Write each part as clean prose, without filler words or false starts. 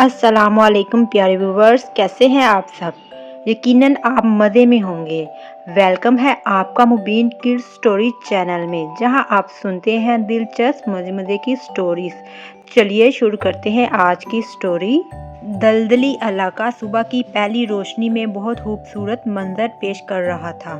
अस्सलामुअलैकुम प्यारे व्यूवर्स, कैसे हैं आप सब। यकीनन आप मज़े में होंगे। वेलकम है आपका मुबीन किड्स स्टोरी चैनल में, जहां आप सुनते हैं दिलचस्प मज़े मज़े की स्टोरीज। चलिए शुरू करते हैं आज की स्टोरी। दलदली इलाका सुबह की पहली रोशनी में बहुत खूबसूरत मंजर पेश कर रहा था।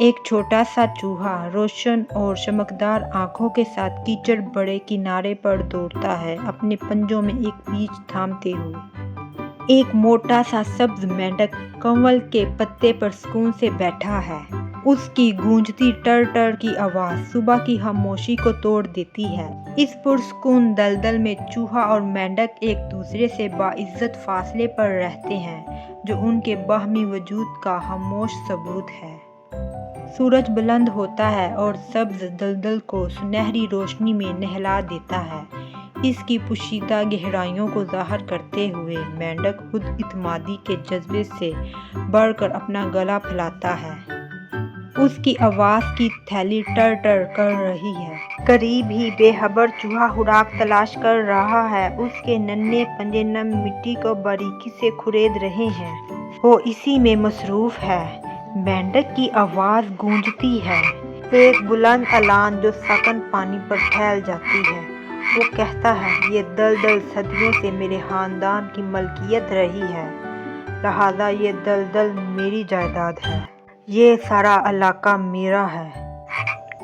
एक छोटा सा चूहा रोशन और चमकदार आंखों के साथ कीचड़ बड़े किनारे पर दौड़ता है, अपने पंजों में एक बीज थामते हुए। एक मोटा सा सब्ज मेंढक कंवल के पत्ते पर सुकून से बैठा है। उसकी गूंजती टर टर की आवाज सुबह की खामोशी को तोड़ देती है। इस पुरसुकून दलदल में चूहा और मेंढक एक दूसरे से बाइज्जत फासले पर रहते हैं, जो उनके बाहमी वजूद का खामोश सबूत है। सूरज बुलंद होता है और सब्ज दलदल को सुनहरी रोशनी में नहला देता है, इसकी पोशीदा गहराइयों को ज़ाहिर करते हुए। मेंढक खुद इत्मीनान के जज्बे से बढ़कर अपना गला फैलाता है। उसकी आवाज़ की थैली टर टर कर रही है। करीब ही बेखबर चूहा खुराक तलाश कर रहा है। उसके नन्हे पंजे नम मिट्टी को बारीकी से खुरेद रहे हैं। वो इसी में मसरूफ है। मेंढक की आवाज़ गूंजती है, एक बुलंद ऐलान जो सकन पानी पर फैल जाती है। वो कहता है, ये दलदल सदियों से मेरे खानदान की मलकियत रही है, लिहाजा ये दलदल मेरी जायदाद है। ये सारा इलाका मेरा है।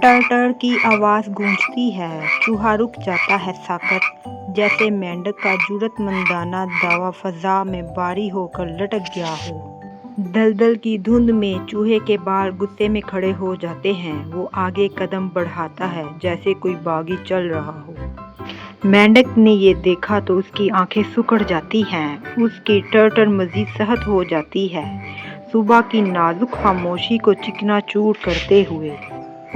टर टर की आवाज़ गूंजती है। चूहा रुक जाता है साकत, जैसे मेंढक का जुर्रतमंदाना दावा फ़ज़ा में बारी होकर लटक गया हो। दलदल की धुंध में चूहे के बाल गुस्से में खड़े हो जाते हैं। वो आगे कदम बढ़ाता है, जैसे कोई बागी चल रहा हो। मेंढक ने ये देखा तो उसकी आंखें सिकुड़ जाती हैं। उसकी टर्टर मजीद सहत हो जाती है, सुबह की नाजुक खामोशी को चिकनाचूर करते हुए।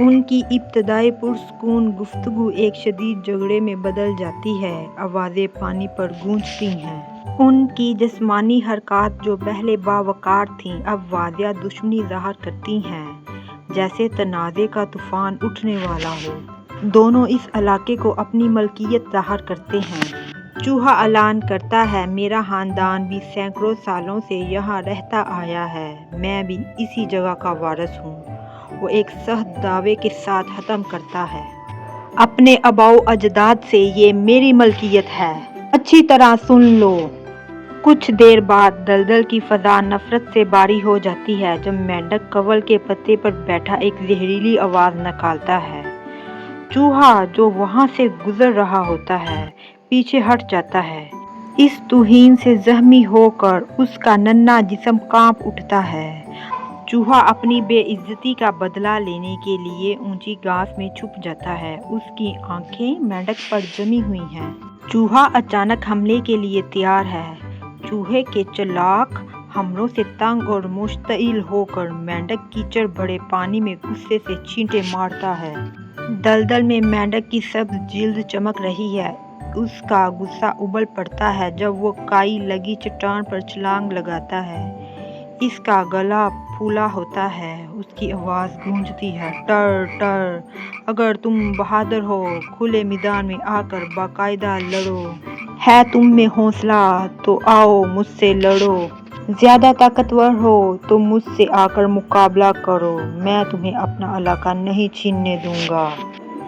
उनकी इब्तदाई पुरसुकून गुफ्तगू एक शदीद झगड़े में बदल जाती है। आवाज़ें पानी पर गूंजती हैं। उनकी जिस्मानी हरकत जो पहले बावकार थीं, अब वादिया दुश्मनी ज़ाहिर करती हैं, जैसे तनाज़े का तूफ़ान उठने वाला हो। दोनों इस इलाके को अपनी मलकियत ज़ाहिर करते हैं। चूहा ऐलान करता है, मेरा ख़ानदान भी सैकड़ों सालों से यहाँ रहता आया है। मैं भी इसी जगह का वारिस हूँ। वो एक सख्त दावे के साथ ख़त्म करता है, अपने आबाओ अजदाद से ये मेरी मलकियत है। अच्छी तरह सुन लो। कुछ देर बाद दलदल की फ़ज़ा नफ़रत से बारी हो जाती है, जब मेंढक कंवल के पत्ते पर बैठा एक जहरीली आवाज़ निकालता है। चूहा जो वहाँ से गुजर रहा होता है, पीछे हट जाता है। इस तौहीन से ज़ख्मी होकर उसका नन्हा जिस्म कांप उठता है। चूहा अपनी बेइज्जती का बदला लेने के लिए ऊंची घास में छुप जाता है। उसकी आंखें मेंढक पर जमी हुई हैं। चूहा अचानक हमले के लिए तैयार है। चूहे के चालाक हमलों से तंग और मुश्तइल होकर मेंढक कीचड़ बड़े पानी में गुस्से से छींटे मारता है। दलदल में मेंढक की सब्ज जिल्द चमक रही है। उसका गुस्सा उबल पड़ता है जब वो काई लगी चट्टान पर छलांग लगाता है। इसका गला फूला होता है। उसकी आवाज़ गूंजती है, टर टर। अगर तुम बहादुर हो, खुले मैदान में आकर बाकायदा लड़ो। है तुम में हौसला तो आओ मुझसे लड़ो। ज़्यादा ताकतवर हो तो मुझसे आकर मुकाबला करो। मैं तुम्हें अपना इलाका नहीं छीनने दूंगा।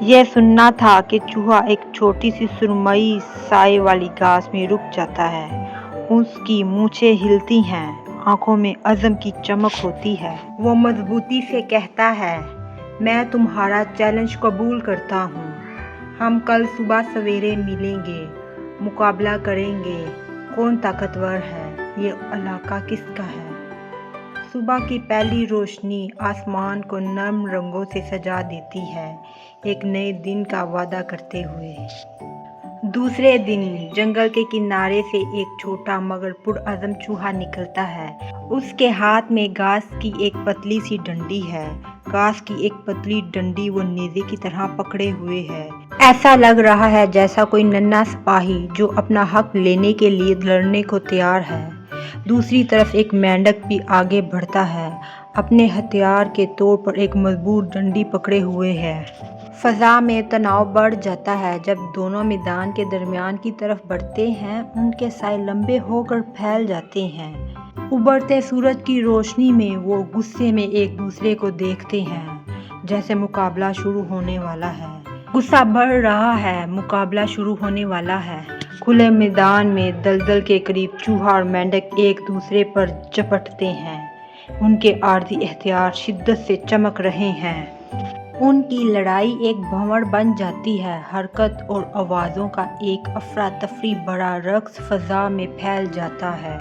यह सुनना था कि चूहा एक छोटी सी सुरमई साए वाली घास में रुक जाता है। उसकी मूंछें हिलती हैं, आंखों में अज़म की चमक होती है। वो मजबूती से कहता है, मैं तुम्हारा चैलेंज कबूल करता हूँ। हम कल सुबह सवेरे मिलेंगे, मुकाबला करेंगे। कौन ताकतवर है, ये इलाका किसका है। सुबह की पहली रोशनी आसमान को नर्म रंगों से सजा देती है, एक नए दिन का वादा करते हुए। दूसरे दिन जंगल के किनारे से एक छोटा मगर पुरअज़म चूहा निकलता है। उसके हाथ में घास की एक पतली सी डंडी है। घास की एक पतली डंडी वो नेज़े की तरह पकड़े हुए है। ऐसा लग रहा है जैसा कोई नन्हा सिपाही जो अपना हक लेने के लिए लड़ने को तैयार है। दूसरी तरफ एक मेंढक भी आगे बढ़ता है, अपने हथियार के तौर पर एक मजबूत डंडी पकड़े हुए है। فضا میں تناؤ بڑھ جاتا ہے جب دونوں میدان کے درمیان کی طرف بڑھتے ہیں۔ ان کے سائے لمبے ہو کر پھیل جاتے ہیں۔ ابھرتے سورج کی روشنی میں وہ غصے میں ایک دوسرے کو دیکھتے ہیں، جیسے مقابلہ شروع ہونے والا ہے۔ غصہ بڑھ رہا ہے، مقابلہ شروع ہونے والا ہے۔ کھلے میدان میں دلدل کے قریب چوہا اور مینڈک ایک دوسرے پر جھپٹتے ہیں۔ ان کے عارضی ہتھیار شدت سے چمک رہے ہیں۔ ان کی لڑائی ایک بھنور بن جاتی ہے۔ حرکت اور آوازوں کا ایک افراتفری بڑا رقص فضا میں پھیل جاتا ہے۔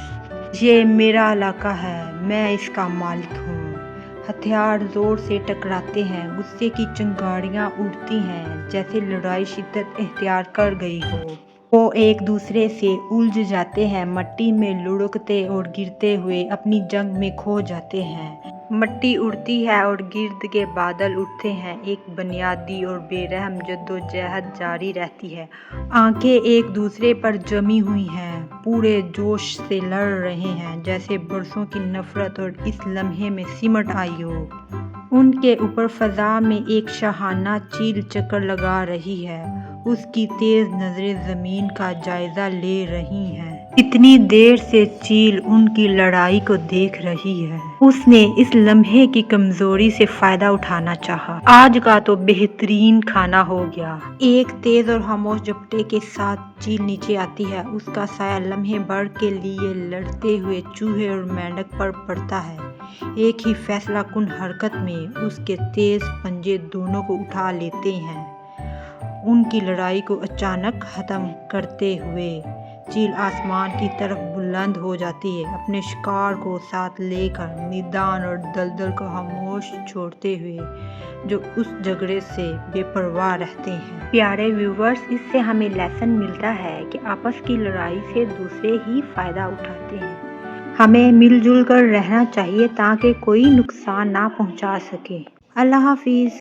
یہ میرا علاقہ ہے، میں اس کا مالک ہوں۔ ہتھیار زور سے ٹکراتے ہیں، غصے کی چنگاریاں اڑتی ہیں، جیسے لڑائی شدت اختیار کر گئی ہو۔ وہ ایک دوسرے سے الجھ جاتے ہیں، مٹی میں لڑکتے اور گرتے ہوئے اپنی جنگ میں کھو جاتے ہیں۔ مٹی اڑتی ہے اور گرد کے بادل اٹھتے ہیں۔ ایک بنیادی اور بے رحم جدوجہد جاری رہتی ہے۔ آنکھیں ایک دوسرے پر جمی ہوئی ہیں، پورے جوش سے لڑ رہے ہیں، جیسے برسوں کی نفرت اور اس لمحے میں سمٹ آئی ہو۔ ان کے اوپر فضا میں ایک شاہانہ چیل چکر لگا رہی ہے۔ اس کی تیز نظریں زمین کا جائزہ لے رہی ہیں۔ اتنی دیر سے چیل ان کی لڑائی کو دیکھ رہی ہے۔ اس نے اس لمحے کی کمزوری سے فائدہ اٹھانا چاہا۔ آج کا تو بہترین کھانا ہو گیا۔ ایک تیز اور خاموش جھپٹے کے ساتھ چیل نیچے آتی ہے۔ اس کا سایہ لمحے بھر کے لیے لڑتے ہوئے چوہے اور مینڈک پر پڑتا ہے۔ ایک ہی فیصلہ کن حرکت میں اس کے تیز پنجے دونوں کو اٹھا لیتے ہیں، ان کی لڑائی کو اچانک ختم کرتے ہوئے۔ چیل آسمان کی طرف بلند ہو جاتی ہے، اپنے شکار کو ساتھ لے کر، میدان اور دلدل کو خاموش چھوڑتے ہوئے جو اس جھگڑے سے بے پرواہ رہتے ہیں۔ پیارے ویورز، اس سے ہمیں لیسن ملتا ہے کہ آپس کی لڑائی سے دوسرے ہی فائدہ اٹھاتے ہیں۔ ہمیں مل جل کر رہنا چاہیے تاکہ کوئی نقصان نہ پہنچا سکے۔ اللہ حافظ۔